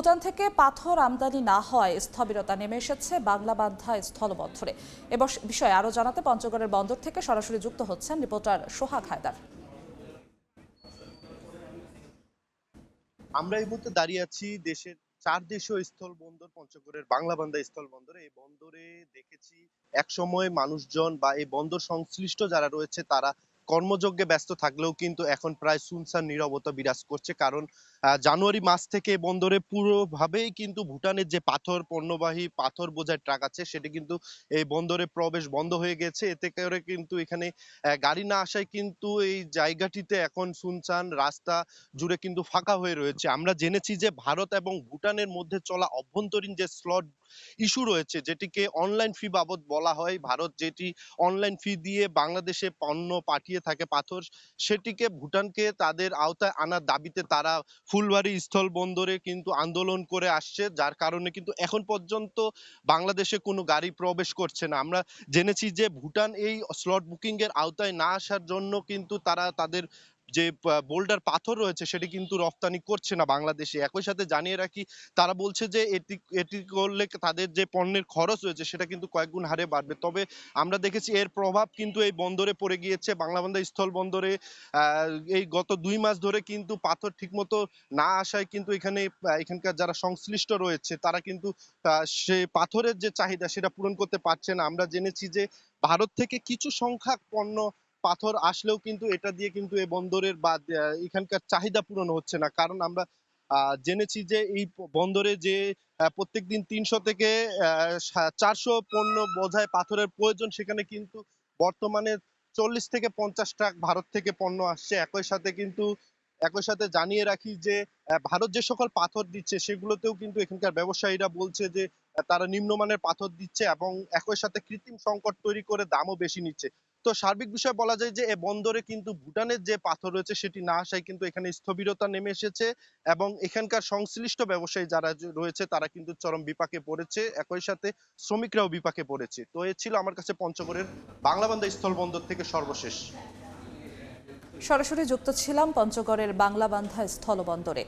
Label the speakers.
Speaker 1: ভুটান থেকে পাথর আমদানি না হয় স্থবিরতা নেমে এসেছে বাংলাবান্ধা স্থলবন্দরে। এ বিষয়ে আরো জানাতে পঞ্চগড়ের বন্দর থেকে সরাসরি যুক্ত হচ্ছেন রিপোর্টার সোহাগ হায়দার।
Speaker 2: আমরা এই মুহূর্তে দাঁড়িয়ে আছি দেশের ৪ দেশীয় স্থল বন্দর পঞ্চগড়ের বাংলাবান্ধা স্থল বন্দরে। এই বন্দরে দেখেছি একসময় মানুষজন বা এই বন্দর সংশ্লিষ্ট যারা রয়েছে তারা কর্মযজ্ঞে ব্যস্ত থাকলেও কিন্তু এখন প্রায় সুনসান নীরবতা বিরাজ করছে। কারণ জানুয়ারি মাস থেকে এই বন্দরে পুরোভাবেই কিন্তু ভুটানের যে পাথর পণ্যবাহী পাথর বোঝাই ট্রাক আছে সেটি কিন্তু এই বন্দরে প্রবেশ বন্ধ হয়ে গেছে। এতে করে কিন্তু এখানে গাড়ি না আসায় কিন্তু এই জায়গাটিতে এখন সুনসান, রাস্তা জুড়ে কিন্তু ফাঁকা হয়ে রয়েছে। আমরা জেনেছি যে ভারত এবং ভুটানের মধ্যে চলা অভ্যন্তরীণ যে স্লট ইস্যু রয়েছে, যেটিকে অনলাইন ফি বাবদ বলা হয়, ভারত যেটি অনলাইন ফি দিয়ে বাংলাদেশে পণ্য পাঠিয়ে থাকে পাথর, সেটিকে ভুটানকে তাদের আওতায় আনার দাবিতে তারা ফুলবাড়ী স্থল বন্দরে কিন্তু আন্দোলন করে আসছে, যার কারণে কিন্তু এখন পর্যন্ত বাংলাদেশে কোনো গাড়ি প্রবেশ করছে না। আমরা জেনেছি যে ভুটান এই স্লট বুকিং এর আওতায় না আসার জন্য কিন্তু তারা তাদের যে বোল্ডার পাথর রয়েছে সেটি কিন্তু রপ্তানি করছে না বাংলাদেশে। একই সাথে জানিয়ে রাখি, তারা বলছে যে এটি এটি করলে তাদের যে পণ্যের খরচ রয়েছে সেটা কিন্তু কয়েকগুণ হারে বাড়বে। তবে আমরা দেখেছি এর প্রভাব কিন্তু এই বন্দরে পড়ে গিয়েছে, বাংলাবান্ধা স্থল বন্দরে। এই গত ২ মাস ধরে কিন্তু পাথর ঠিকমতো না আসায় কিন্তু এখানকার যারা সংশ্লিষ্ট রয়েছে তারা কিন্তু সে পাথরের যে চাহিদা সেটা পূরণ করতে পারছে না। আমরা জেনেছি যে ভারত থেকে কিছু সংখ্যক পণ্য পাথর আসলেও কিন্তু এটা দিয়ে কিন্তু এই বন্দরের বা এখানকার চাহিদা পূরণ হচ্ছে না। কারণ আমরা জেনেছি যে এই বন্দরে যে প্রত্যেকদিন ৩০০ থেকে ৪০০ পণ্য বোঝাই পাথরের প্রয়োজন, সেখানে কিন্তু বর্তমানে ৪০ থেকে ৫০ ট্রাক ভারত থেকে পণ্য আসছে। একই সাথে জানিয়ে রাখি যে ভারত যে সকল পাথর দিচ্ছে সেগুলোতেও কিন্তু এখানকার ব্যবসায়ীরা বলছে যে তারা নিম্নমানের পাথর দিচ্ছে এবং একই সাথে কৃত্রিম সংকট তৈরি করে দামও বেশি নিচ্ছে। তো সার্বিক বিষয়ে বলা যায় যে এ বন্দরে কিন্তু ভুটানের যে পাথর রয়েছে সেটি না আসায় কিন্তু এখানে স্থবিরতা নেমে এসেছে এবং এখানকার সংশ্লিষ্ট ব্যবসায়ী যারা রয়েছে তারা কিন্তু চরম বিপাকে পড়েছে, একই সাথে শ্রমিকরাও বিপাকে পড়েছে। তো এ ছিল আমার কাছে পঞ্চগড়ের বাংলাবান্ধা স্থল বন্দর থেকে সর্বশেষ।
Speaker 1: সরাসরি যুক্ত ছিলাম পঞ্চগড়ের বাংলাবান্ধা স্থলবন্দরে।